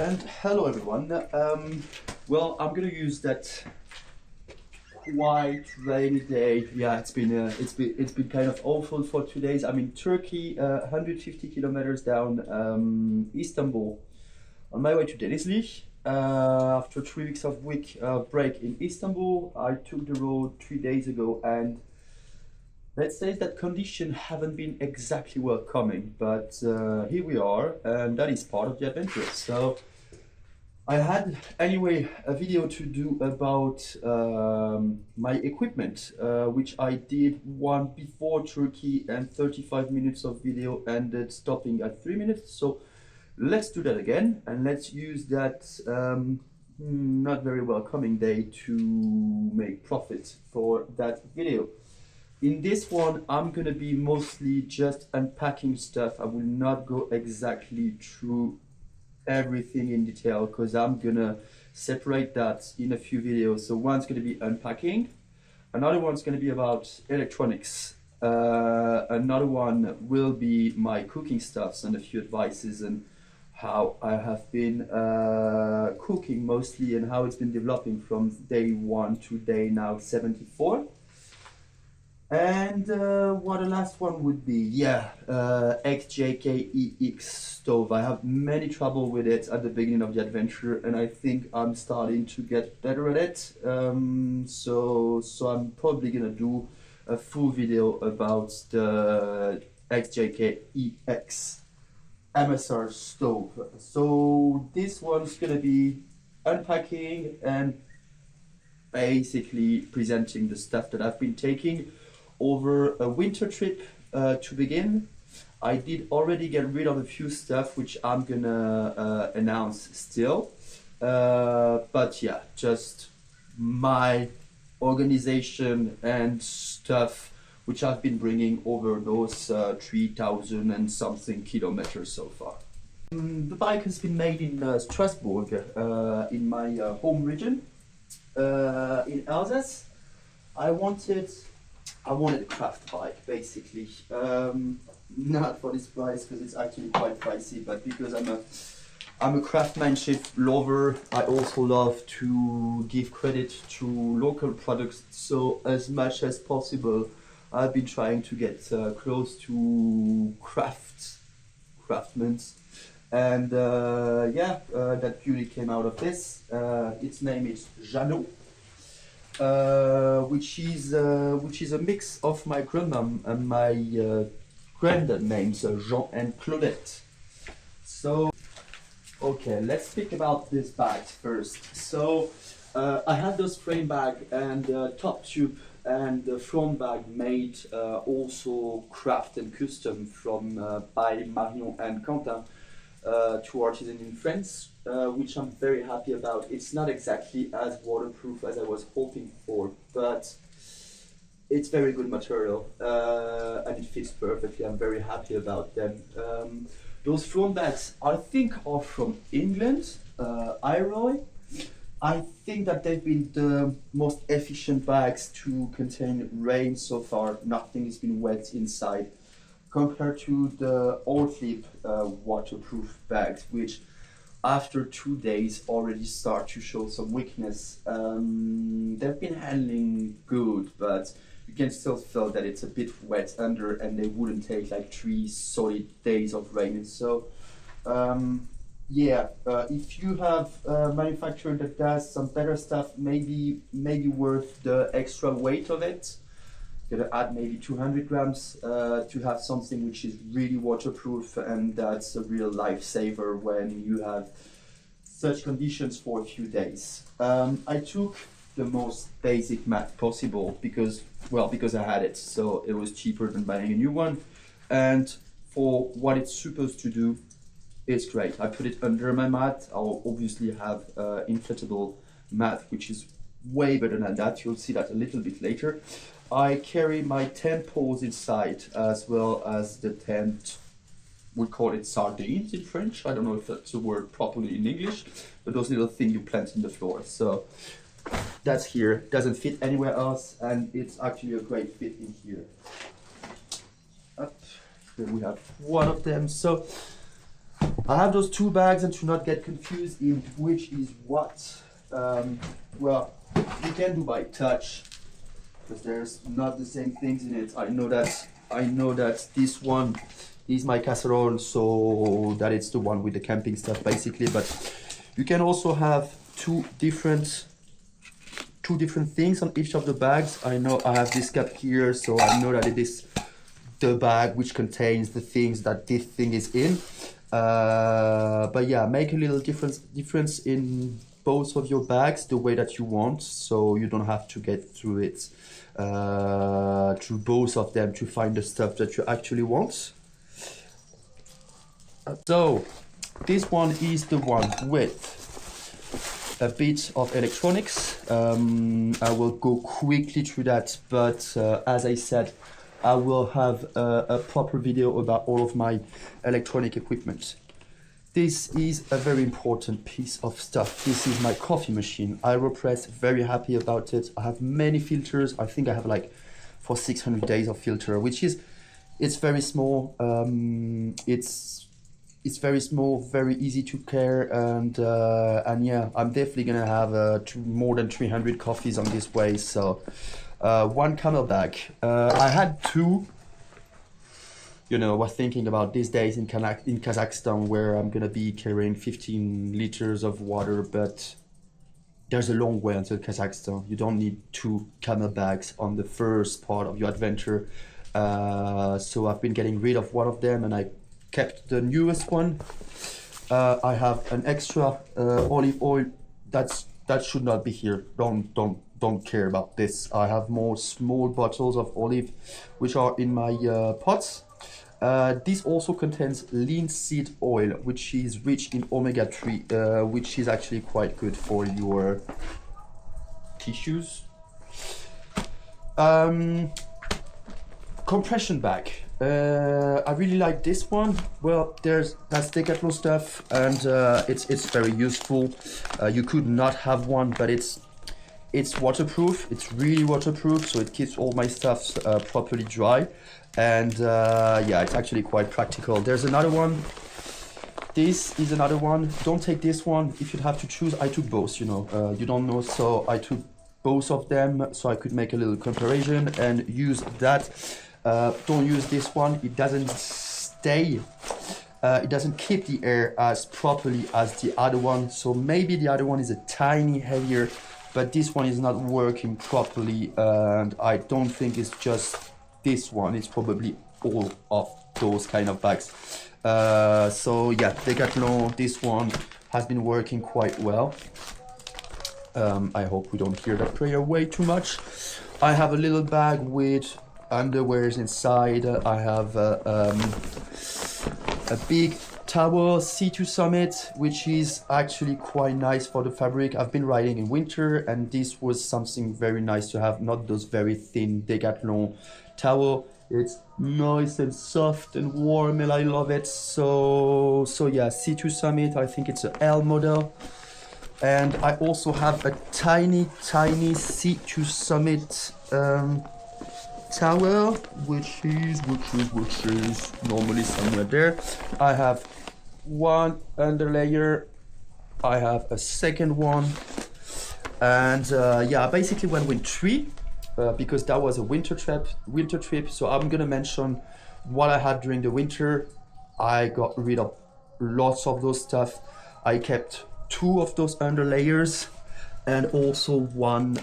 And hello everyone. Well, I'm gonna use that quite rainy day. Yeah, it's been kind of awful for 2 days. I'm in Turkey, 150 kilometers down Istanbul, on my way to Denizli. After 3 weeks of break in Istanbul, I took the road 3 days ago, and let's say that conditions haven't been exactly welcoming, but here we are, and that is part of the adventure. So I had anyway a video to do about my equipment, which I did one before Turkey, and 35 minutes of video ended stopping at 3 minutes. So let's do that again, and let's use that not very welcoming day to make profit for that video. In this one, I'm gonna be mostly just unpacking stuff. I will not go exactly through everything in detail because I'm gonna separate that in a few videos. So one's gonna be unpacking, another one's gonna be about electronics, another one will be my cooking stuffs and a few advices and how I have been cooking mostly and how it's been developing from day 1 to day now 74. And what the last one would be, XGK EX Stove. I have many trouble with it at the beginning of the adventure, and I think I'm starting to get better at it. So I'm probably gonna do a full video about the XGK EX MSR Stove. So this one's gonna be unpacking and basically presenting the stuff that I've been taking over a winter trip to begin. I did already get rid of a few stuff which I'm gonna announce still, but yeah, just my organization and stuff which I've been bringing over those 3,000 and something kilometers so far. The bike has been made in Strasbourg, in my home region, in Alsace. I wanted a craft bike, basically. Not for this price because it's actually quite pricey, but because I'm a craftsmanship lover. I also love to give credit to local products. So as much as possible, I've been trying to get close to craftsmen. And that beauty came out of this. Its name is Jeannot. Which is a mix of my grandmom and my granddad names, Jean and Claudette. So, okay, let's speak about this bag first. So, I had those frame bag and top tube and the front bag made also craft and custom from by Marion and Quentin, two artisans in France, which I'm very happy about. It's not exactly as waterproof as I was hoping for, but it's very good material and it fits perfectly. I'm very happy about them. Those front bags I think are from England, Iroy. I think that they've been the most efficient bags to contain rain so far. Nothing has been wet inside, compared to the Orthlip waterproof bags, which after 2 days already start to show some weakness. They've been handling good, but you can still feel that it's a bit wet under, and they wouldn't take like 3 solid days of rain. So if you have a manufacturer that does some better stuff, maybe worth the extra weight of it. Gonna add maybe 200 grams to have something which is really waterproof, and that's a real lifesaver when you have such conditions for a few days. I took the most basic mat possible because I had it, so it was cheaper than buying a new one, and for what it's supposed to do, it's great. I put it under my mat. I'll obviously have inflatable mat, which is way better than that. You'll see that a little bit later. I carry my tent poles inside, as well as the tent, we call it sardines in French. I don't know if that's a word properly in English, but those little things you plant in the floor. So that's here, doesn't fit anywhere else, and it's actually a great fit in here. Up here we have one of them. So I have those two bags, and to not get confused in which is what, well, you can do by touch, because there's not the same things in it. I know that this one is my casserole, so that it's the one with the camping stuff basically, but you can also have two different things on each of the bags. I know I have this cup here, so I know that it is the bag which contains the things that this thing is in. But yeah, make a little difference in both of your bags the way that you want, so you don't have to get through it through both of them to find the stuff that you actually want. So this one is the one with a bit of electronics. I will go quickly through that, but as I said, I will have a proper video about all of my electronic equipment. This is a very important piece of stuff. This is my coffee machine. AeroPress, very happy about it. I have many filters. I think I have like for 600 days of filter, which is, it's very small. It's very small, very easy to care, and yeah, I'm definitely gonna have more than 300 coffees on this way. So one camel bag. I had two. You know, was thinking about these days in Kazakhstan, where I'm gonna be carrying 15 liters of water, but there's a long way until Kazakhstan. You don't need two camel bags on the first part of your adventure. So I've been getting rid of one of them, and I kept the newest one. I have an extra olive oil that should not be here. Don't care about this. I have more small bottles of olive which are in my pots. This also contains linseed oil, which is rich in omega-3, which is actually quite good for your tissues. Compression bag. I really like this one. Well, that's Decathlon stuff, and it's very useful. You could not have one, but it's waterproof. It's really waterproof, so it keeps all my stuff properly dry, and yeah, it's actually quite practical. There's another one. This is another one. Don't take this one. If you'd have to choose, I took both. You know, you don't know, so I took both of them so I could make a little comparison and use that. Don't use this one. It doesn't stay. It doesn't keep the air as properly as the other one. So maybe the other one is a tiny heavier, but this one is not working properly, and I don't think it's just this one. It's probably all of those kind of bags. So yeah, Decathlon, this one has been working quite well. I hope we don't hear that prayer way too much. I have a little bag with underwears inside. I have a big towel, C2 Summit, which is actually quite nice for the fabric. I've been riding in winter, and this was something very nice to have, not those very thin Decathlon towel. It's nice and soft and warm, and I love it. So yeah, C2 Summit, I think it's an L model. And I also have a tiny C2 Summit towel, which is normally somewhere there. I have one underlayer, I have a second one, and yeah, I basically went with three because that was a winter trip. So I'm gonna mention what I had during the winter. I got rid of lots of those stuff. I kept two of those underlayers and also one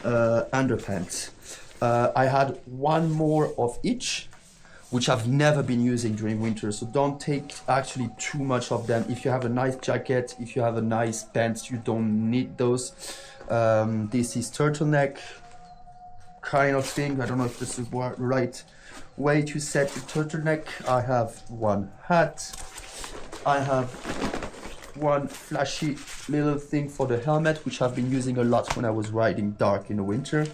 underpants. I had one more of each, which I've never been using during winter, so don't take actually too much of them. If you have a nice jacket, if you have a nice pants, you don't need those. This is turtleneck kind of thing. I don't know if this is the right way to set the turtleneck. I have one hat. I have one flashy little thing for the helmet, which I've been using a lot when I was riding dark in the winter.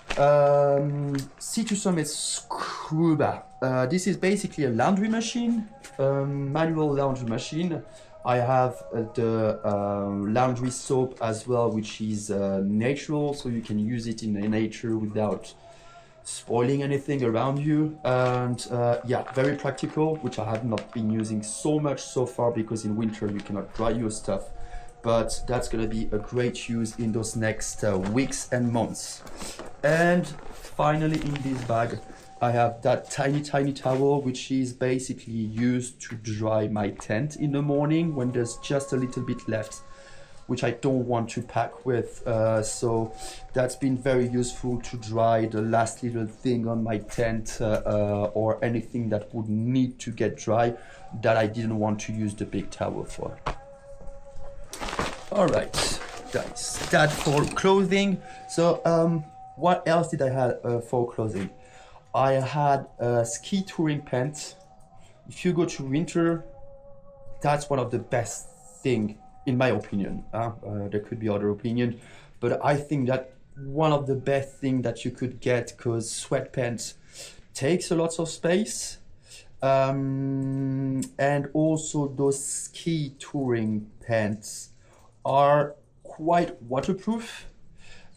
C2 Summit Scuba. This is basically a laundry machine, manual laundry machine. I have the laundry soap as well, which is natural, so you can use it in nature without spoiling anything around you. And yeah, very practical, which I have not been using so much so far because in winter you cannot dry your stuff, but that's gonna be a great use in those next weeks and months. And finally, in this bag I have that tiny towel, which is basically used to dry my tent in the morning when there's just a little bit left, which I don't want to pack with. So that's been very useful to dry the last little thing on my tent or anything that would need to get dry that I didn't want to use the big towel for. All right, guys, that for clothing. So what else did I have for clothing? I had a ski touring pants. If you go to winter, that's one of the best thing in my opinion. There could be other opinion, but I think that one of the best thing that you could get, because sweatpants takes a lot of space, and also those ski touring pants are quite waterproof.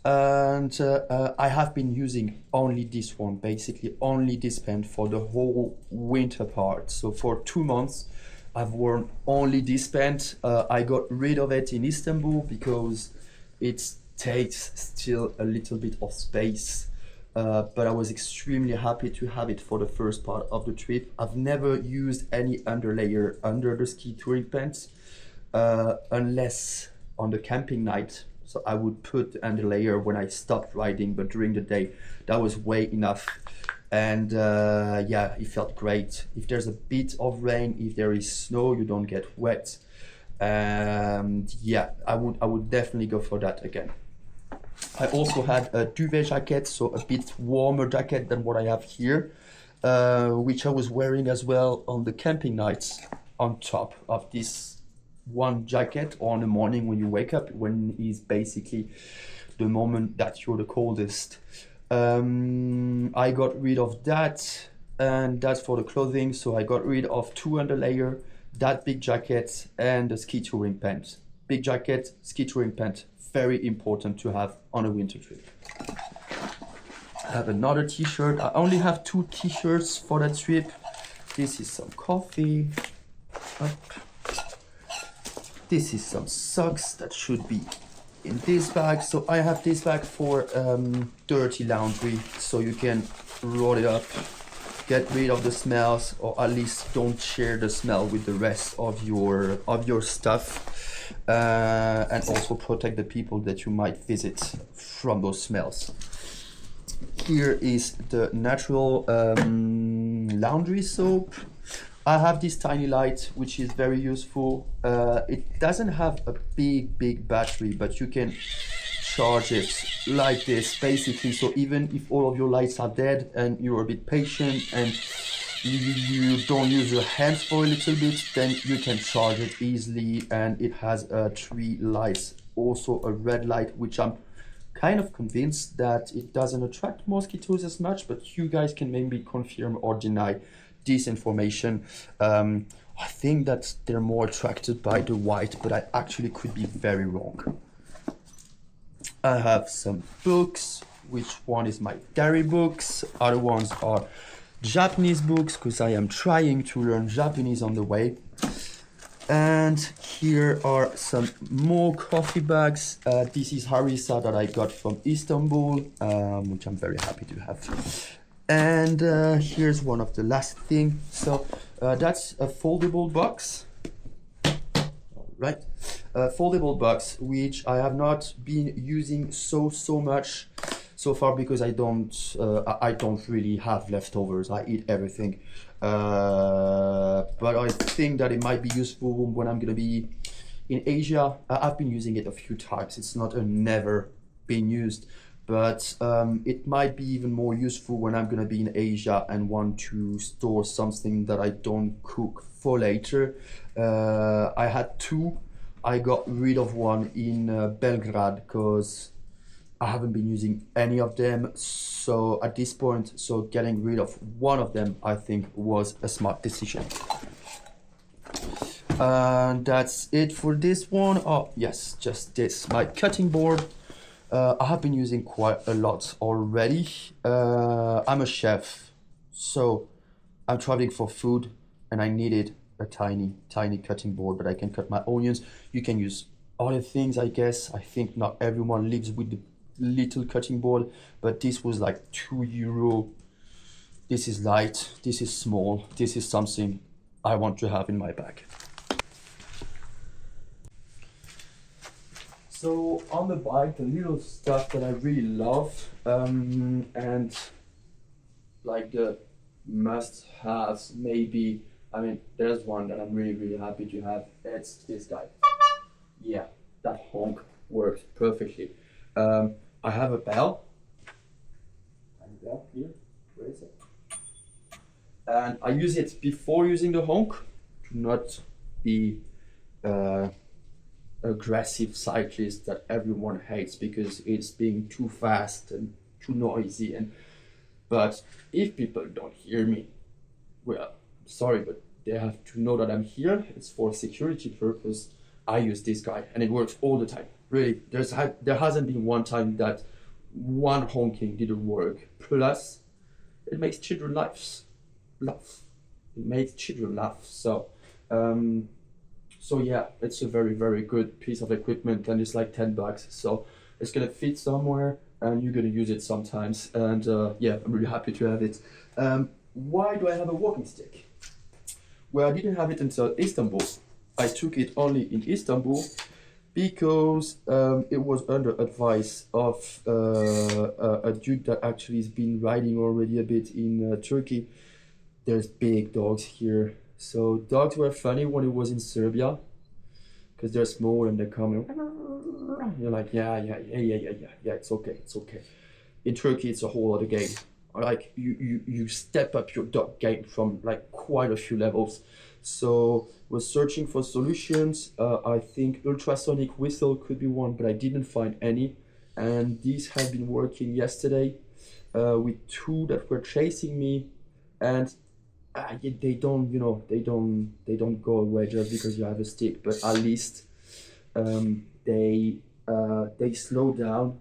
And I have been using only this one, basically only this pant for the whole winter part. So for 2 months I've worn only this pant. I got rid of it in Istanbul because it takes still a little bit of space, but I was extremely happy to have it for the first part of the trip. I've never used any underlayer under the ski touring pants unless on the camping night. So I would put the underlayer when I stopped riding, but during the day that was way enough. And yeah, it felt great. If there's a bit of rain, if there is snow, you don't get wet. And yeah, I would definitely go for that again. I also had a duvet jacket, so a bit warmer jacket than what I have here, which I was wearing as well on the camping nights on top of this one jacket, or in the morning when you wake up, when is basically the moment that you're the coldest. I got rid of that, and that's for the clothing. So I got rid of 2 underlayer, that big jacket, and the ski touring pants. Big jacket, ski touring pant, very important to have on a winter trip. I have another t-shirt. I only have 2 t-shirts for that trip. This is some coffee. This is some socks that should be in this bag. So I have this bag for dirty laundry, so you can roll it up, get rid of the smells, or at least don't share the smell with the rest of your stuff, and also protect the people that you might visit from those smells. Here is the natural laundry soap. I have this tiny light, which is very useful. It doesn't have a big battery, but you can charge it like this, basically. So even if all of your lights are dead and you're a bit patient and you don't use your hands for a little bit, then you can charge it easily. And it has 3 lights, also a red light, which I'm kind of convinced that it doesn't attract mosquitoes as much, but you guys can maybe confirm or deny this information. I think that they're more attracted by the white, but I actually could be very wrong. I have some books, which one is my diary books, other ones are Japanese books, because I am trying to learn Japanese on the way. And here are some more coffee bags. This is harissa that I got from Istanbul, which I'm very happy to have. And here's one of the last thing. So that's a foldable box, right? A foldable box, which I have not been using so much so far, because I don't really have leftovers. I eat everything. But I think that it might be useful when I'm gonna be in Asia. I've been using it a few times. It's not a never been used. But it might be even more useful when I'm gonna be in Asia and want to store something that I don't cook for later. I had 2. I got rid of one in Belgrade because I haven't been using any of them. So at this point, so getting rid of one of them, I think, was a smart decision. And that's it for this one. Oh yes, just this, my cutting board. I have been using quite a lot already. I'm a chef, so I'm traveling for food and I needed a tiny cutting board, but I can cut my onions. You can use other things, I guess. I think not everyone lives with the little cutting board, but this was like €2. This is light, this is small, this is something I want to have in my bag. So on the bike, the little stuff that I really love, and like the must-haves, maybe, I mean, there's one that I'm really happy to have. It's this guy. Yeah, that honk works perfectly. I have a bell. And bell here, where is it? And I use it before using the honk to not be aggressive cyclist that everyone hates because it's being too fast and too noisy. But if people don't hear me, well, sorry, but they have to know that I'm here. It's for security purpose. I use this guy and it works all the time. Really, there hasn't been one time that one honking didn't work. Plus, it makes children laugh. It makes children laugh. So yeah, it's a very good piece of equipment, and it's like $10. So it's gonna fit somewhere, and you're gonna use it sometimes. And yeah, I'm really happy to have it. Why do I have a walking stick? Well, I didn't have it until Istanbul. I took it only in Istanbul because it was under advice of a dude that actually has been riding already a bit in Turkey. There's big dogs here. So dogs were funny when it was in Serbia because they're small and they come and you're like, yeah, it's okay. In Turkey, it's a whole other game. Like you step up your dog game from like quite a few levels. So was searching for solutions. I think ultrasonic whistle could be one, but I didn't find any. And these have been working yesterday with two that were chasing me, and they don't go away just because you have a stick. But at least they slow down,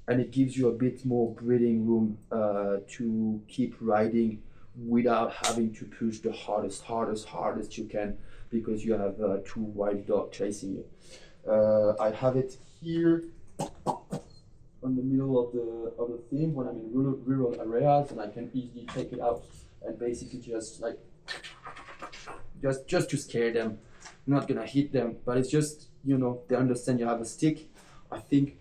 and it gives you a bit more breathing room to keep riding without having to push the hardest you can because you have two wild dogs chasing you. I have it here on the middle of the thing when I'm in rural areas, and I can easily take it out and basically just like just to scare them. I'm not gonna hit them, but it's just, you know, they understand you have a stick. I think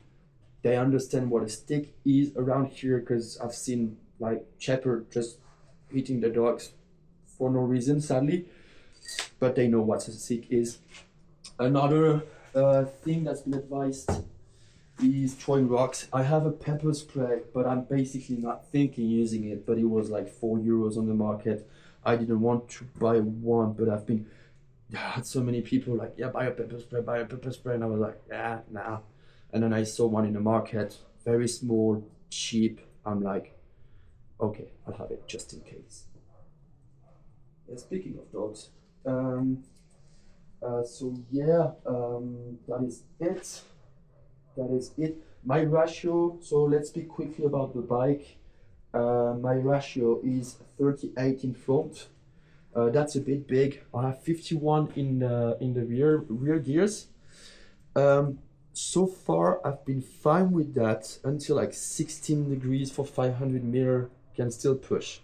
they understand what a stick is around here because I've seen like shepherd just hitting the dogs for no reason, sadly, but they know what a stick is. Another thing that's been advised is throwing rocks. I have a pepper spray, but I'm basically not thinking using it, but it was like €4 on the market. I didn't want to buy one, but I've been had so many people like, yeah, buy a pepper spray, and I was like, yeah, nah. And then I saw one in the market, very small, cheap. I'm like, okay, I'll have it just in case. Yeah, speaking of dogs, so yeah, that is it. My ratio, so let's speak quickly about the bike. My ratio is 38 in front. That's a bit big. I have 51 in the rear gears. So far I've been fine with that until like 16 degrees for 500 meter can still push.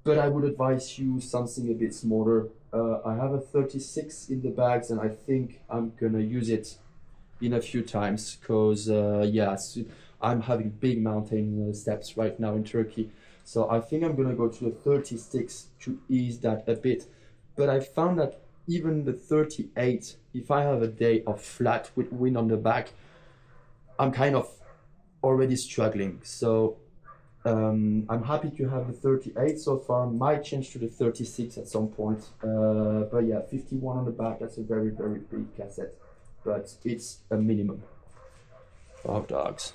But I would advise you something a bit smaller. I have a 36 in the bags, and I think I'm gonna use it in a few times because yeah, I'm having big mountain steps right now in Turkey. So I think I'm gonna go to the 36 to ease that a bit. But I found that even the 38, if I have a day of flat with wind on the back, I'm kind of already struggling. So I'm happy to have the 38 so far. Might change to the 36 at some point. But yeah, 51 on the back, that's a very big cassette. But it's a minimum for our dogs.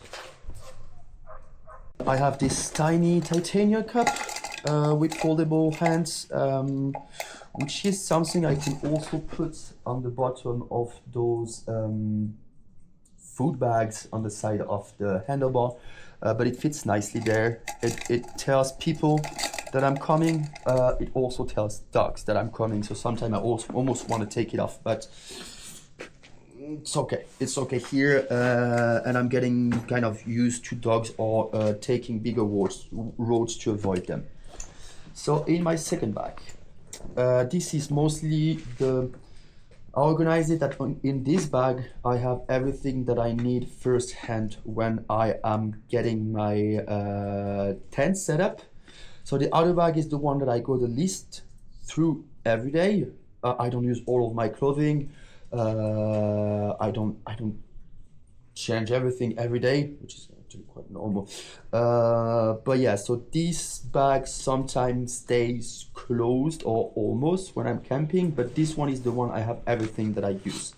I have this tiny titanium cup with foldable hands, which is something I can also put on the bottom of those food bags on the side of the handlebar, but it fits nicely there. It tells people that I'm coming. It also tells dogs that I'm coming, so sometimes I also almost want to take it off, but it's okay. It's okay here, and I'm getting kind of used to dogs or taking bigger roads to avoid them. So in my second bag, this is mostly I organize it that in this bag I have everything that I need firsthand when I am getting my tent set up. So the other bag is the one that I go the least through every day. I don't use all of my clothing. I don't change everything every day, which is actually quite normal. But yeah, so this bag sometimes stays closed or almost when I'm camping, but this one is the one I have everything that I use.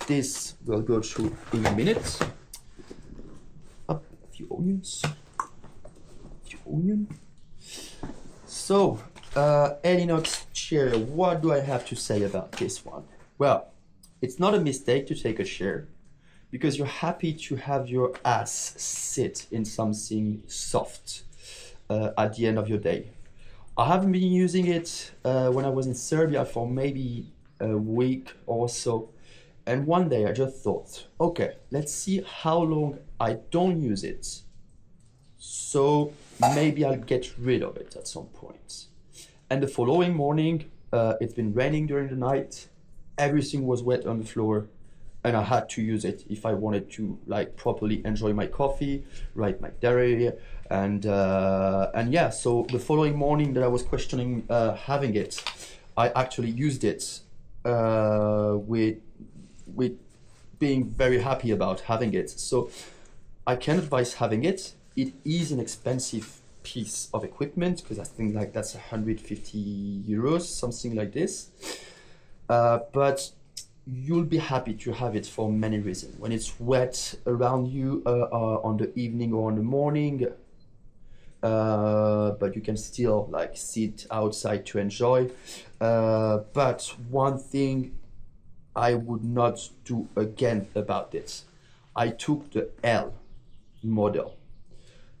This we'll go through in a minute. Up a few onions. So, Equinox chair, what do I have to say about this one? Well, it's not a mistake to take a chair because you're happy to have your ass sit in something soft at the end of your day. I haven't been using it when I was in Serbia for maybe a week or so. And one day I just thought, okay, let's see how long I don't use it. So maybe I'll get rid of it at some point. And the following morning, it's been raining during the night. Everything was wet on the floor and I had to use it if I wanted to like properly enjoy my coffee, write my diary, and yeah. So the following morning that I was questioning having it, I actually used it with being very happy about having it. So I can advise having it. It is an expensive piece of equipment because I think like that's 150 euros, something like this. But you'll be happy to have it for many reasons. When it's wet around you on the evening or on the morning, but you can still like sit outside to enjoy. But one thing I would not do again about this, I took the L model.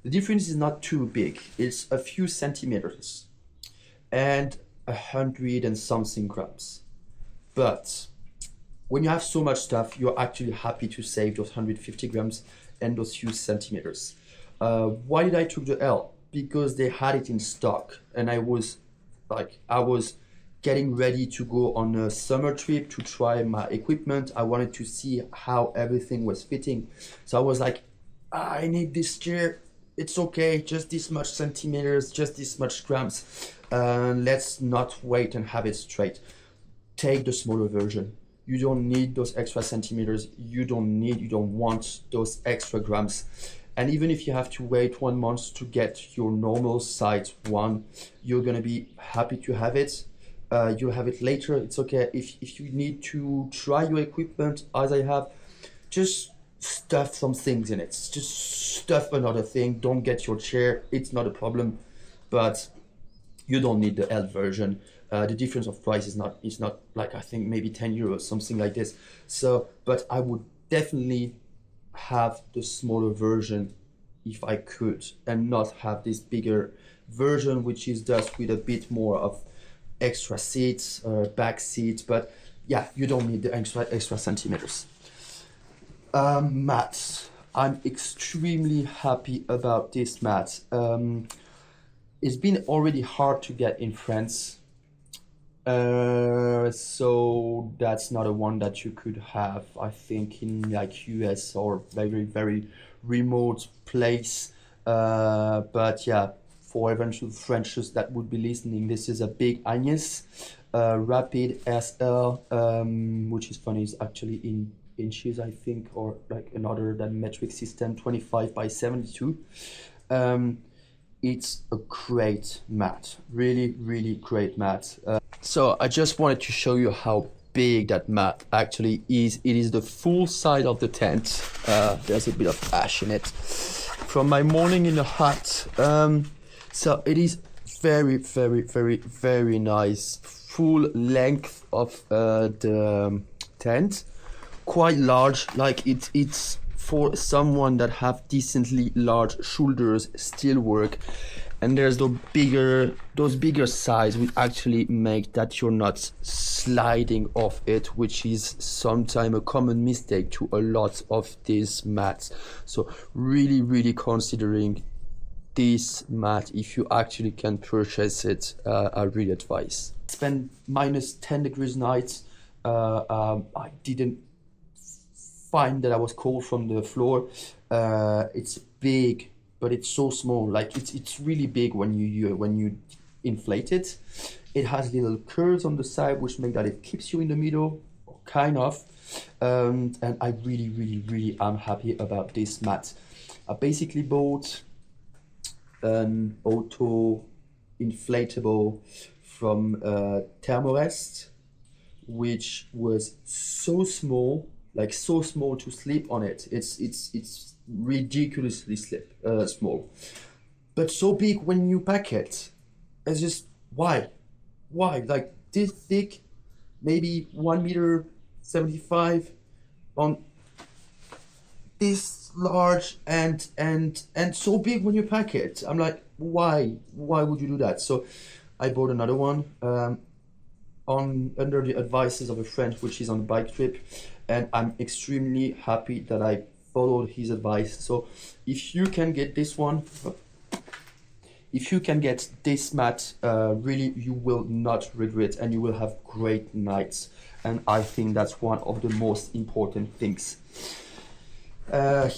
The difference is not too big. It's a few centimeters and 100 and something grams. But when you have so much stuff, you're actually happy to save those 150 grams and those few centimeters. Why did I took the L? Because they had it in stock and I was getting ready to go on a summer trip to try my equipment. I wanted to see how everything was fitting. So I was like, I need this chair. It's okay, just this much centimeters, just this much grams. Let's not wait and have it straight. Take the smaller version. You don't need those extra centimeters. You don't want those extra grams. And even if you have to wait 1 month to get your normal size one, you're gonna be happy to have it. You'll have it later, it's okay. If you need to try your equipment, as I have, just stuff some things in it. Just stuff another thing. Don't get your chair, it's not a problem, but you don't need the L version. The difference of price is not like, I think maybe 10 euros, something like this. So, but I would definitely have the smaller version if I could, and not have this bigger version, which is just with a bit more of extra seats, back seats. But yeah, you don't need the extra centimeters. Mats. I'm extremely happy about this mat. It's been already hard to get in France. So that's not a one that you could have, I think, in like US or very, very remote place. But yeah, for eventual Frenchers that would be listening, this is a big Agnes Rapid SL, which is funny, is actually in inches, I think, or like another than metric system, 25 by 72. It's a great mat, really, really great mat. So I just wanted to show you how big that mat actually is. It is the full size of the tent. There's a bit of ash in it from my morning in the hut. So it is very, very, very, very nice. Full length of the tent. Quite large, like it's for someone that have decently large shoulders still work. And there's those bigger size will actually make that you're not sliding off it, which is sometimes a common mistake to a lot of these mats. So really considering this mat, if you actually can purchase it, I really advise. Spend -10 degrees nights. I didn't find that I was cold from the floor. It's big, but it's so small. Like it's really big when you inflate it. It has little curves on the side, which make that it keeps you in the middle, kind of. And I really am happy about this mat. I basically bought an auto inflatable from Thermorest, which was so small, like so small to sleep on it. It's ridiculously small, but so big when you pack it. It's just why like this thick, maybe 1.75 meters on this large and so big when you pack it. I'm like, why would you do that? So I bought another one under the advices of a friend, which is on a bike trip, and I'm extremely happy that I followed his advice. So if you can get this one, if you can get this mat, really you will not regret, and you will have great nights. And I think that's one of the most important things.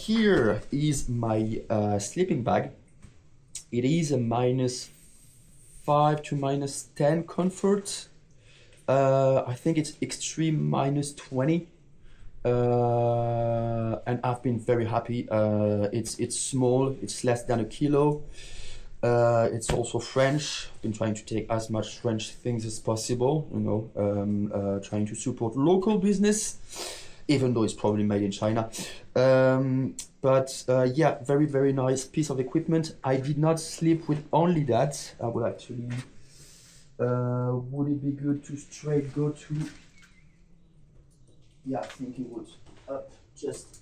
Here is my sleeping bag. It is a -5 to -10 comfort. I think it's extreme -20. And I've been very happy. It's small, it's less than a kilo. It's also French. I've been trying to take as much French things as possible, trying to support local business, even though it's probably made in China. Yeah, very nice piece of equipment. I did not sleep with only that. I would actually, would it be good to straight go to, yeah, I think it would, up, just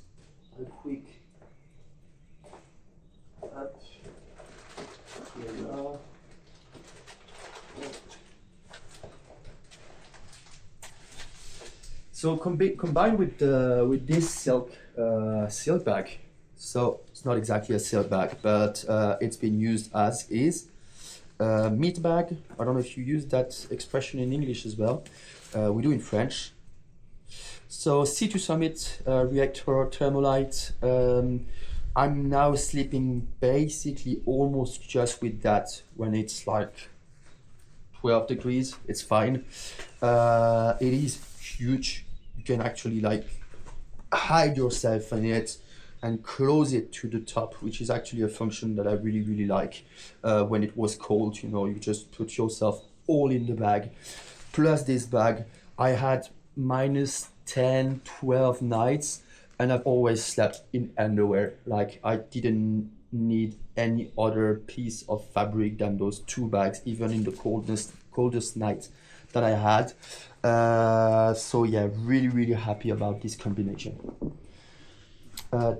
a quick, up, here we are. So combined with this silk bag, so it's not exactly a silk bag, but it's been used as is meat bag. I don't know if you use that expression in English as well. We do in French. So C2 Summit reactor thermolite. I'm now sleeping basically almost just with that. When it's like 12 degrees, it's fine. It is huge. You can actually like hide yourself in it and close it to the top, which is actually a function that I really like. When it was cold, you just put yourself all in the bag. Plus this bag, I had -10, 12 nights, and I've always slept in underwear. Like I didn't need any other piece of fabric than those two bags, even in the coldest night that I had. So yeah, really happy about this combination.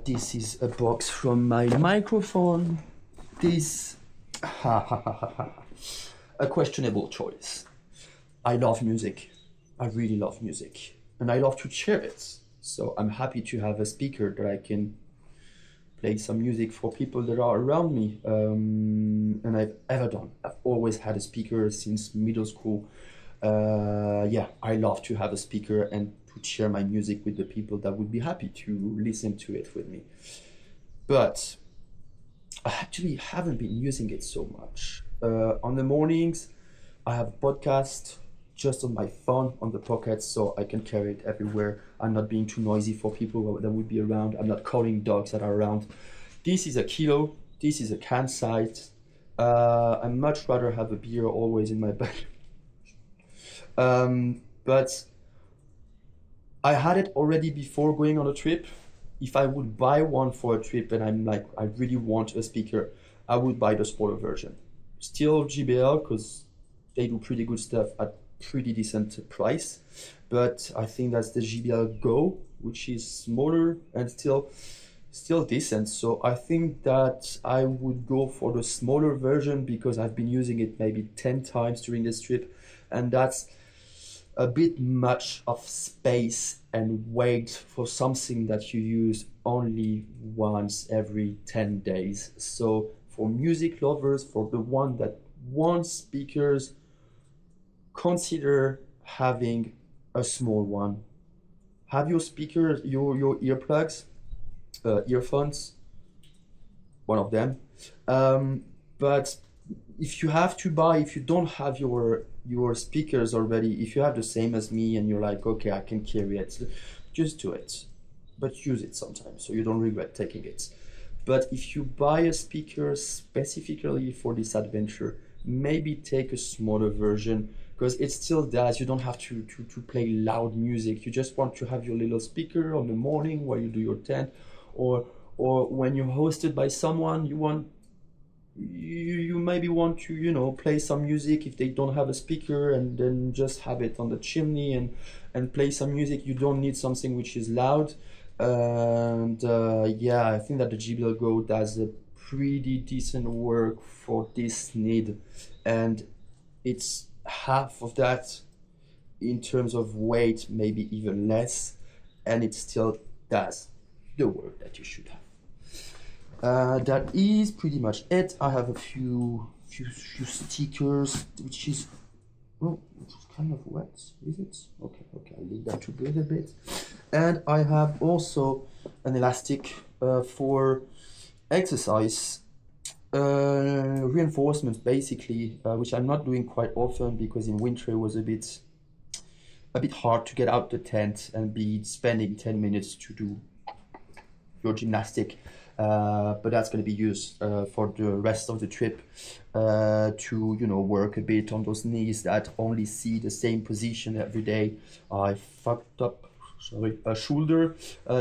This is a box from my microphone. This, a questionable choice. I love music. I really love music, and I love to share it. So I'm happy to have a speaker that I can play some music for people that are around me. And I've always had a speaker since middle school. Yeah, I love to have a speaker and to share my music with the people that would be happy to listen to it with me. But I actually haven't been using it so much. On the mornings, I have a podcast just on my phone, on the pocket, so I can carry it everywhere. I'm not being too noisy for people that would be around. I'm not calling dogs that are around. This is a kilo. This is a can size. I much rather have a beer always in my bag. But I had it already before going on a trip. If I would buy one for a trip and I'm like, I really want a speaker, I would buy the smaller version. Still JBL, because they do pretty good stuff at pretty decent price. But I think that's the JBL Go, which is smaller and still still decent. So I think that I would go for the smaller version because I've been using it maybe 10 times during this trip, and that's a bit much of space and weight for something that you use only once every 10 days. So for music lovers, for the one that wants speakers, consider having a small one. Have your speakers, your earplugs, earphones, one of them. But if you have to buy, if you don't have your speakers already, if you have the same as me and you're like, okay, I can carry it, just do it, but use it sometimes so you don't regret taking it. But if you buy a speaker specifically for this adventure, maybe take a smaller version, because it still does. You don't have to play loud music. You just want to have your little speaker on the morning while you do your tent, or when you're hosted by someone, you maybe want to, you know, play some music if they don't have a speaker, and then just have it on the chimney and play some music. You don't need something which is loud. And yeah, I think that the JBL Go does a pretty decent work for this need, and it's half of that in terms of weight, maybe even less, and it still does the work that you should have. That is pretty much it. I have a few stickers, which is, oh, it's kind of wet, is it? Okay, I'll leave that to breathe a bit. And I have also an elastic for exercise reinforcements, basically, which I'm not doing quite often because in winter it was a bit hard to get out the tent and be spending 10 minutes to do your gymnastic. But that's going to be used for the rest of the trip to, you know, work a bit on those knees that only see the same position every day. I fucked up a shoulder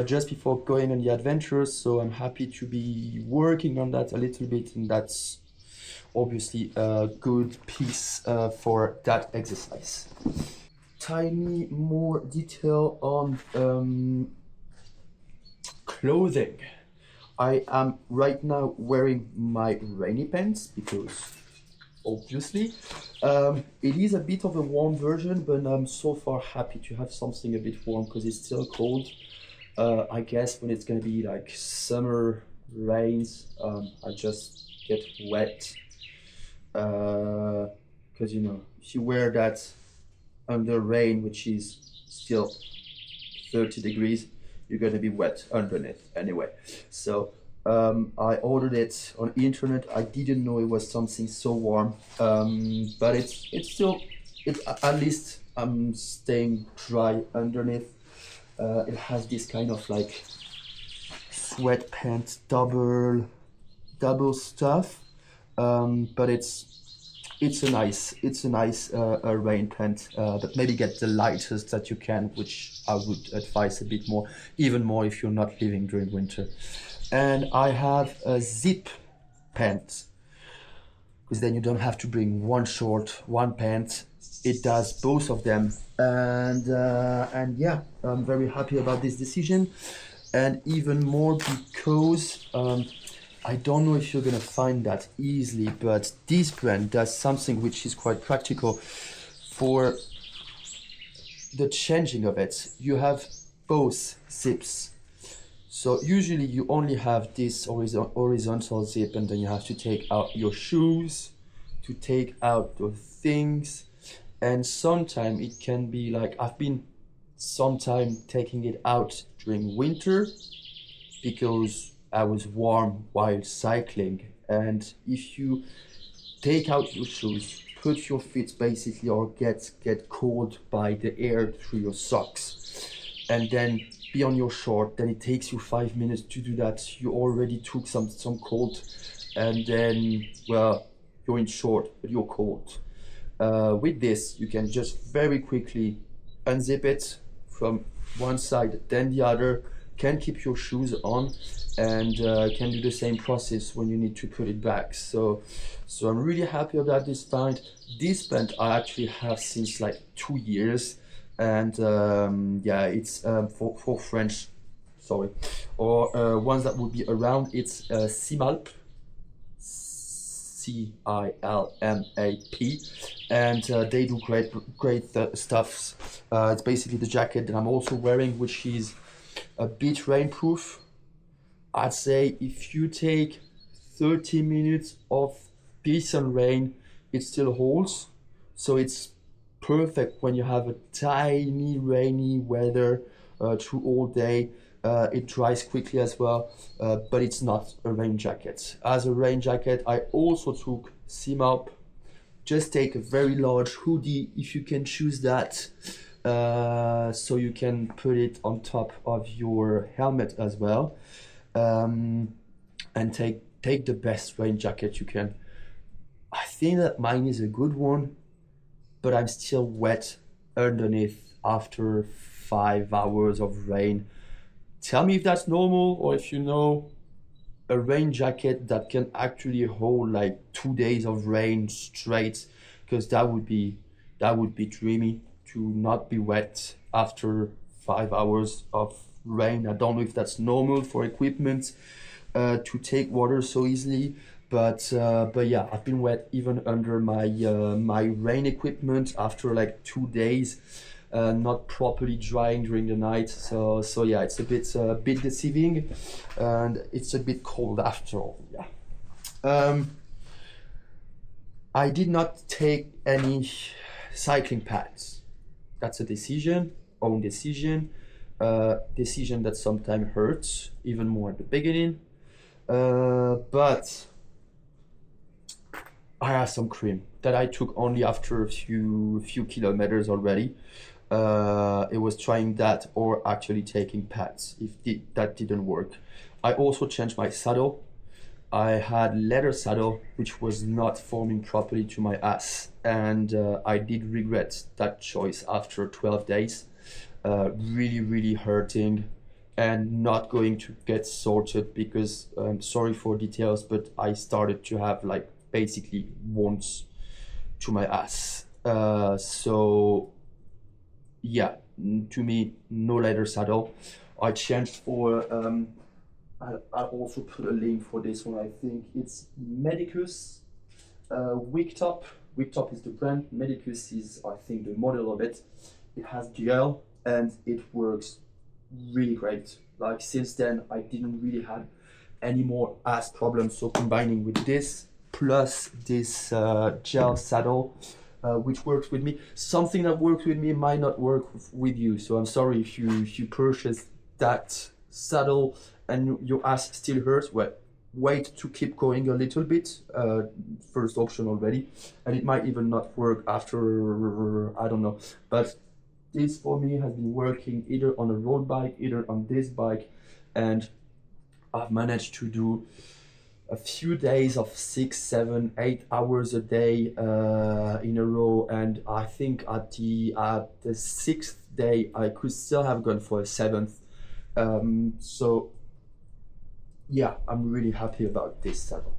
just before going on the adventure, so I'm happy to be working on that a little bit, and that's obviously a good piece for that exercise. Tiny more detail on clothing. I am right now wearing my rainy pants because obviously it is a bit of a warm version, but I'm so far happy to have something a bit warm because it's still cold. I guess when it's gonna be like summer rains, I just get wet because, you know, if you wear that under rain, which is still 30 degrees, you're going to be wet underneath anyway. So I ordered it on the internet. I didn't know it was something so warm, but it's still, at least I'm staying dry underneath. It has this kind of like sweatpants double stuff, but it's a nice rain pant, but maybe get the lightest that you can, which I would advise a bit more, even more if you're not living during winter. And I have a zip pant, because then you don't have to bring one short, one pant. It does both of them, and yeah, I'm very happy about this decision, and even more because I don't know if you're gonna find that easily, but this brand does something which is quite practical for the changing of it. You have both zips. So usually you only have this horizontal zip, and then you have to take out your shoes, to take out the things. And sometimes it can be like, I've been sometime taking it out during winter because I was warm while cycling, and if you take out your shoes, put your feet basically, or get cold by the air through your socks, and then be on your short, then it takes you 5 minutes to do that. You already took some cold, and then, well, you're in short, but you're cold. With this, you can just very quickly unzip it from one side, then the other, can keep your shoes on, and can do the same process when you need to put it back. So I'm really happy about this find. This pant I actually have since like 2 years, and yeah, it's for French sorry, or ones that would be around. It's Cimalp, CILMAP, and they do great stuffs. It's basically the jacket that I'm also wearing, which is a bit rainproof. I'd say if you take 30 minutes of decent rain, it still holds. So it's perfect when you have a tiny rainy weather through all day. It dries quickly as well, but it's not a rain jacket. As a rain jacket, I also took Cimalp. Just take a very large hoodie if you can choose that, so you can put it on top of your helmet as well, and take the best rain jacket you can. I think that mine is a good one, but I'm still wet underneath after 5 hours of rain. Tell me if that's normal, or if you know a rain jacket that can actually hold like 2 days of rain straight, because that would be dreamy to not be wet after 5 hours of rain. I don't know if that's normal for equipment to take water so easily, but yeah, I've been wet even under my my rain equipment after like 2 days, not properly drying during the night. So yeah, it's a bit deceiving, and it's a bit cold after all. Yeah. I did not take any cycling pads. That's a decision, own decision, decision that sometimes hurts even more at the beginning. But I have some cream that I took only after a few kilometers already. It was trying that or actually taking pads. If that didn't work, I also changed my saddle. I had leather saddle which was not forming properly to my ass, and I did regret that choice after 12 days. Really hurting and not going to get sorted, because sorry for details, but I started to have like basically wounds to my ass. So yeah, to me, no leather saddle. I changed for I also put a link for this one. I think it's Medicus Wick Top. Wick Top is the brand. Medicus is, I think, the model of it. It has gel and it works really great. Like since then, I didn't really have any more ass problems. So combining with this plus this gel saddle, which works with me. Something that works with me might not work with you. So I'm sorry if you purchase that saddle and your ass still hurts. Well, wait to keep going a little bit. First option already, and it might even not work after, I don't know. But this for me has been working either on a road bike, either on this bike, and I've managed to do a few days of 6, 7, 8 hours a day in a row, and I think at the 6th day I could still have gone for a 7th. So yeah, I'm really happy about this saddle.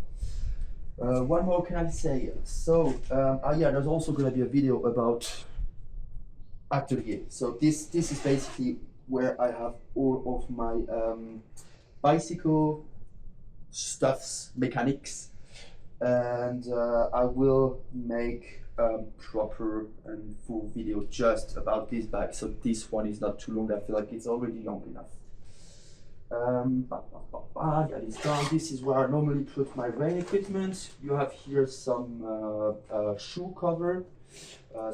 What more can I say? So yeah, there's also going to be a video about atelier. So this is basically where I have all of my bicycle stuffs, mechanics, and I will make proper and full video just about this bike. So this one is not too long. I feel like it's already long enough. That is done. This is where I normally put my rain equipment. You have here some shoe cover,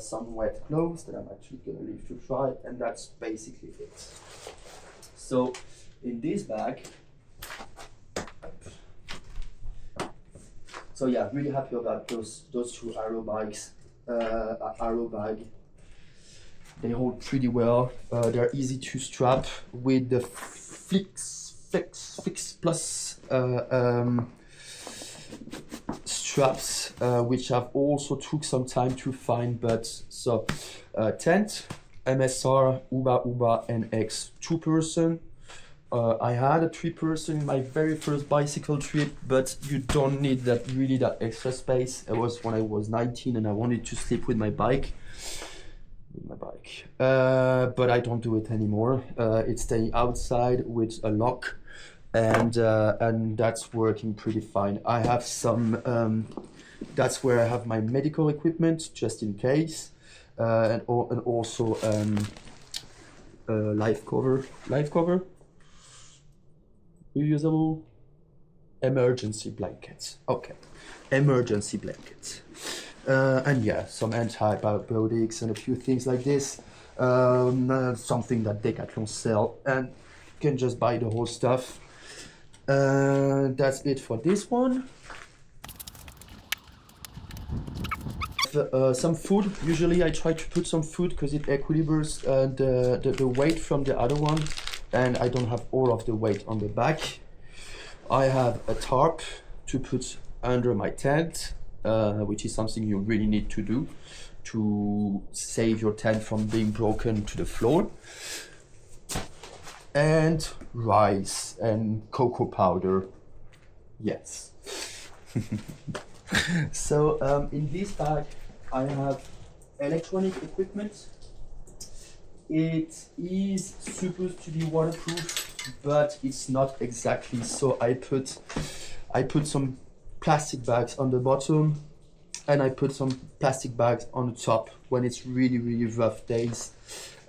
some wet clothes that I'm actually gonna leave to dry, and that's basically it. So in this bag, so yeah, really happy about those two Aero bikes. Aero bag. They hold pretty well. They're easy to strap with the Fix Plus straps, which I've also took some time to find. But so tent, MSR, Uba NX 2-person. I had a 3-person in my very first bicycle trip, but you don't need that extra space. It was when I was 19 and I wanted to sleep with my bike. with my bike, but I don't do it anymore. It's staying outside with a lock, and that's working pretty fine. I have some. That's where I have my medical equipment just in case, and also life cover, reusable emergency blankets. Okay, emergency blankets. And yeah, some antibiotics and a few things like this. Something that Decathlon sell, and you can just buy the whole stuff. That's it for this one. Some food. Usually I try to put some food because it equilibres the weight from the other one, and I don't have all of the weight on the back. I have a tarp to put under my tent, which is something you really need to do to save your tent from being broken to the floor. And rice and cocoa powder. Yes. So in this bag I have electronic equipment. It is supposed to be waterproof, but it's not exactly. So I put some plastic bags on the bottom, and I put some plastic bags on the top when it's really rough days.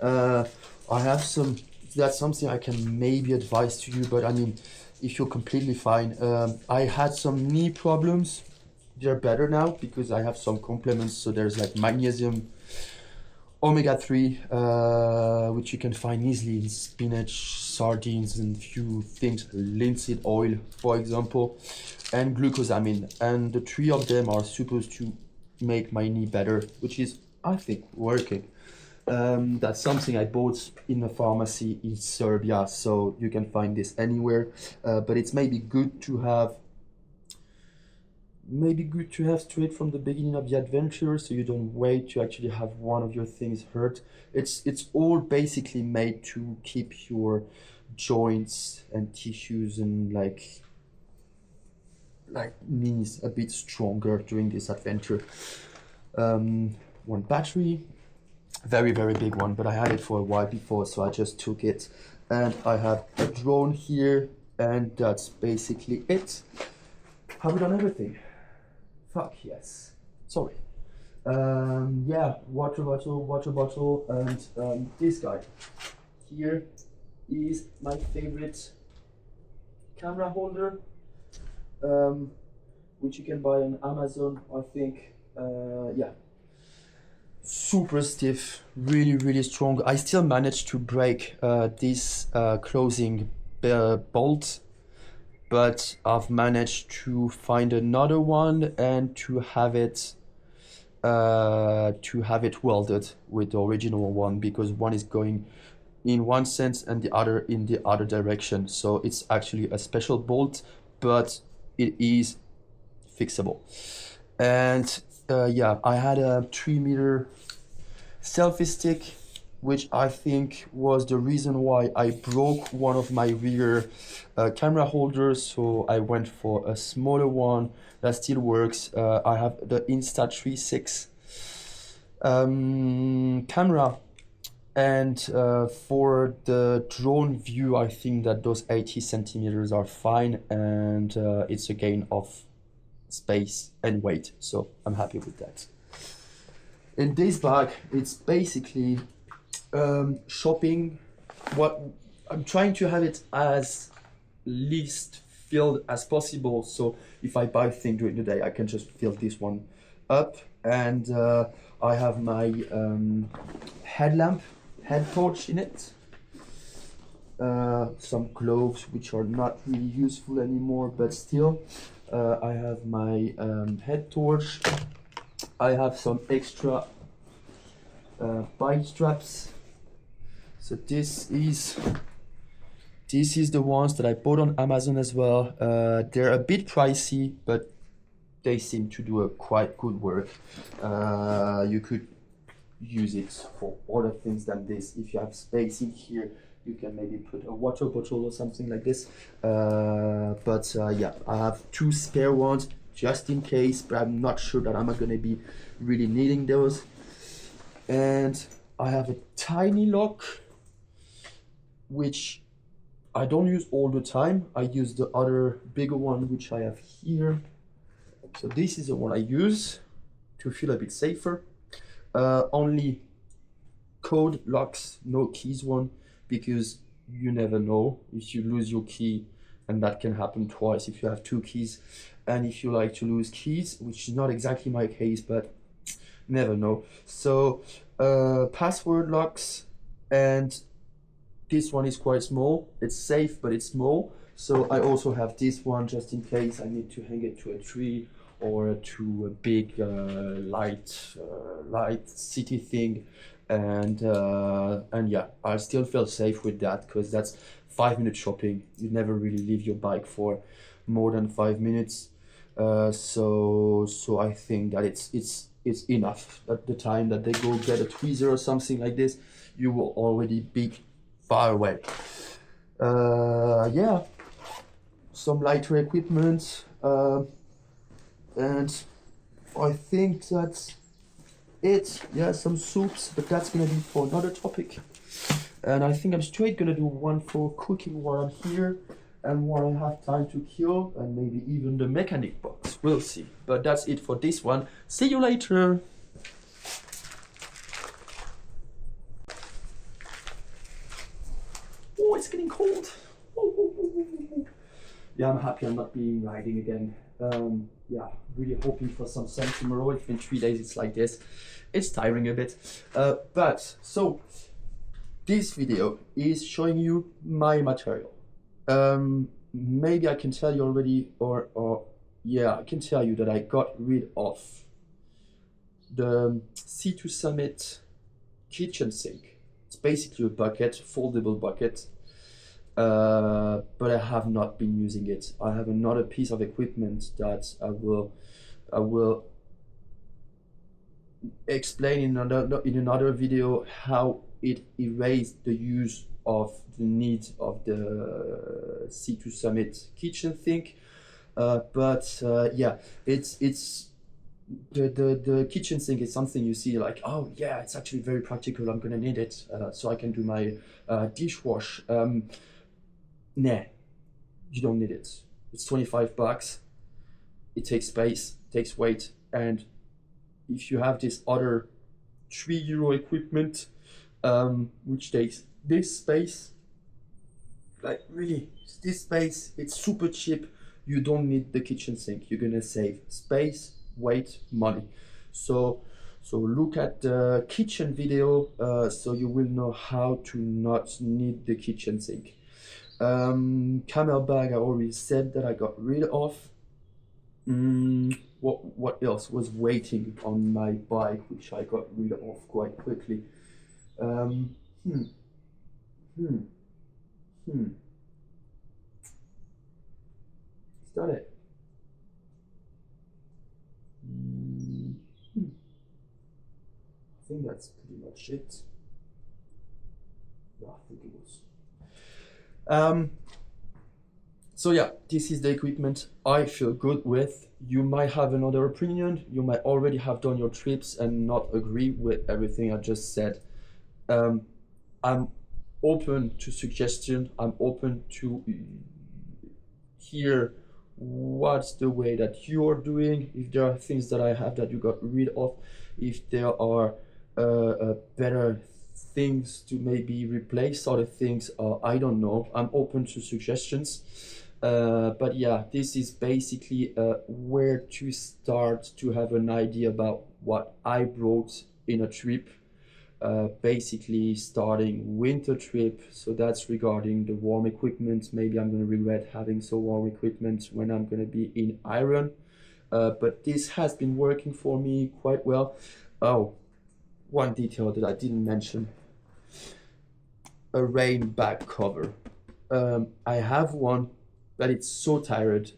I have some. That's something I can maybe advise to you, but I mean, if you're completely fine. I had some knee problems. They're better now because I have some complements. So there's like magnesium, omega-3, which you can find easily in spinach, sardines, and few things, linseed oil, for example, and glucosamine. And the three of them are supposed to make my knee better, which is, I think, working. That's something I bought in a pharmacy in Serbia, so you can find this anywhere. But it's maybe good to have straight from the beginning of the adventure, so you don't wait to actually have one of your things hurt. It's all basically made to keep your joints and tissues and like knees a bit stronger during this adventure. One battery, very big one, but I had it for a while before, so I just took it. And I have a drone here, and that's basically it. Have we done everything? Fuck yes. Sorry. Yeah, water bottle, and this guy here is my favorite camera holder, which you can buy on Amazon, I think. Yeah, super stiff, really strong. I still managed to break this closing bolt, but I've managed to find another one and to have it welded with the original one, because one is going in one sense and the other in the other direction. So it's actually a special bolt, but it is fixable. And yeah, I had a 3-meter selfie stick, which I think was the reason why I broke one of my rear camera holders. So I went for a smaller one that still works. I have the Insta 3.6 camera, and for the drone view, I think that those 80 centimeters are fine, and it's a gain of space and weight, so I'm happy with that. In this bag, it's basically shopping. What I'm trying to have it as least filled as possible, so if I buy things during the day, I can just fill this one up. And I have my head torch in it, some gloves which are not really useful anymore, but still. I have my head torch. I have some extra bike straps. So this is the ones that I bought on Amazon as well. They're a bit pricey, but they seem to do a quite good work. You could use it for other things than this. If you have space in here, you can maybe put a water bottle or something like this. But yeah, I have 2 spare ones just in case, but I'm not sure that I'm gonna be really needing those. And I have a tiny lock, which I don't use all the time. I use the other bigger one, which I have here. So this is the one I use to feel a bit safer. Only code locks, no keys one, because you never know if you lose your key, and that can happen twice if you have 2 keys. And if you like to lose keys, which is not exactly my case, but never know. So password locks, and this one is quite small. It's safe, but it's small. So I also have this one just in case I need to hang it to a tree or to a big light city thing. And yeah, I still feel safe with that, because that's 5-minute shopping. You never really leave your bike for more than 5 minutes. So I think that it's enough. At the time that they go get a tweezer or something like this, you will already be far away. Yeah, some lighter equipment, and I think that's it. Yeah, some soups, but that's gonna be for another topic. And I think I'm straight gonna do one for cooking while I'm here, and while I have time to kill, and maybe even the mechanic box. We'll see. But that's it for this one. See you later. Oh, it's getting cold. Yeah, I'm happy I'm not being riding again. Yeah, really hoping for some sun tomorrow. It's been 3 days, it's like this. It's tiring a bit. But so this video is showing you my material. Maybe I can tell you already, or yeah, I can tell you that I got rid of the C2 Summit kitchen sink. It's basically a bucket, foldable bucket. But I have not been using it. I have another piece of equipment that I will explain in another video how it erased the use of the need of the C2 Summit kitchen sink. But yeah, it's the kitchen sink is something you see like, oh yeah, it's actually very practical, I'm gonna need it, so I can do my dishwash. Nah, you don't need it. It's 25 bucks. It takes space, takes weight, and if you have this other €3 equipment, which takes this space, like really, this space, it's super cheap. You don't need the kitchen sink. You're gonna save space, weight, money. So look at the kitchen video, so you will know how to not need the kitchen sink. Camel bag, I already said that I got rid of. What else was waiting on my bike, which I got rid of quite quickly? Is that it? I think that's pretty much it. Yeah, I think it was. So yeah, this is the equipment I feel good with. You might have another opinion. You might already have done your trips and not agree with everything I just said. I'm open to suggestion. I'm open to hear what's the way that you're doing. If there are things that I have that you got rid of, if there are better things to maybe replace other things, I don't know. I'm open to suggestions. But yeah, this is basically where to start to have an idea about what I brought in a trip. Basically starting winter trip, so that's regarding the warm equipment. Maybe I'm going to regret having so warm equipment when I'm going to be in Iran, but this has been working for me quite well. Oh, one detail that I didn't mention: a rain bag cover. I have one, but it's so tired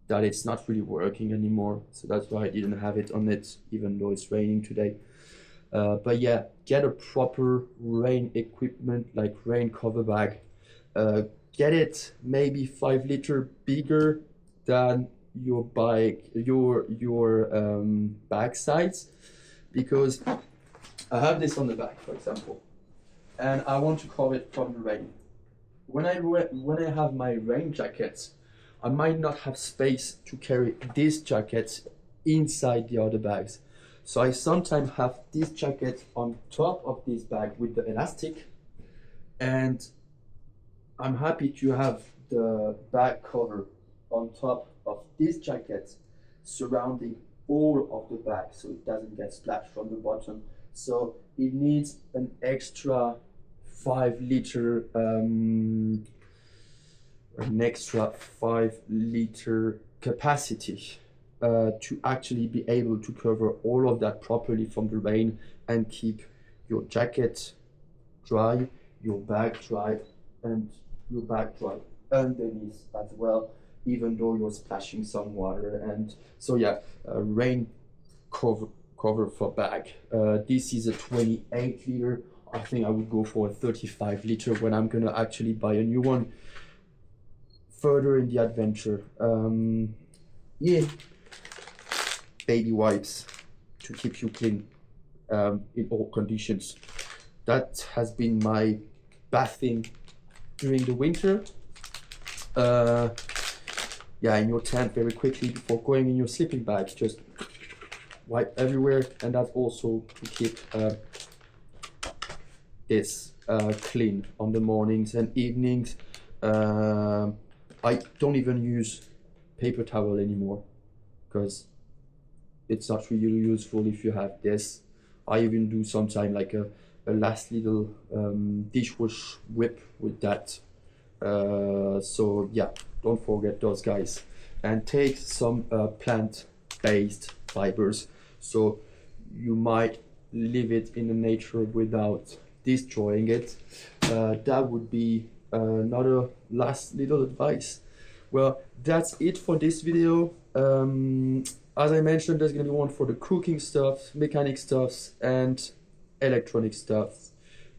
that it's not really working anymore, so that's why I didn't have it on it, even though it's raining today. But yeah, get a proper rain equipment, like rain cover bag. Get it maybe 5 liter bigger than your bike, your bag size, because I have this on the back, for example, and I want to cover it from the rain. When I have my rain jacket, I might not have space to carry this jacket inside the other bags. So I sometimes have this jacket on top of this bag with the elastic, and I'm happy to have the bag cover on top of this jacket surrounding all of the bag so it doesn't get splashed from the bottom. So it needs an extra 5 liter capacity to actually be able to cover all of that properly from the rain and keep your jacket dry, your bag dry, and your bag dry underneath as well, even though you're splashing some water. And so yeah, rain cover for bag. This is a 28 liter. I think I would go for a 35 liter when I'm gonna actually buy a new one further in the adventure. Yeah, baby wipes to keep you clean in all conditions. That has been my bathing during the winter. Yeah, in your tent very quickly before going in your sleeping bag, just wipe everywhere, and that's also to keep this clean on the mornings and evenings. I don't even use paper towel anymore because it's not really useful if you have this. I even do sometimes like a last little dishwash whip with that. So yeah, don't forget those guys, and take some plant-based fibers, so you might leave it in the nature without destroying it. That would be another last little advice. Well, that's it for this video. As I mentioned, there's gonna be one for the cooking stuff, mechanic stuffs, and electronic stuff,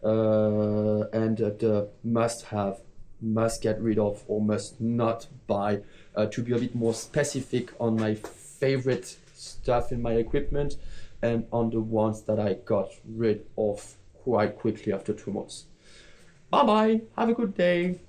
and the must-have, must get rid of, or must not buy, to be a bit more specific on my favorite stuff in my equipment and on the ones that I got rid of quite quickly after 2 months. Bye bye, have a good day.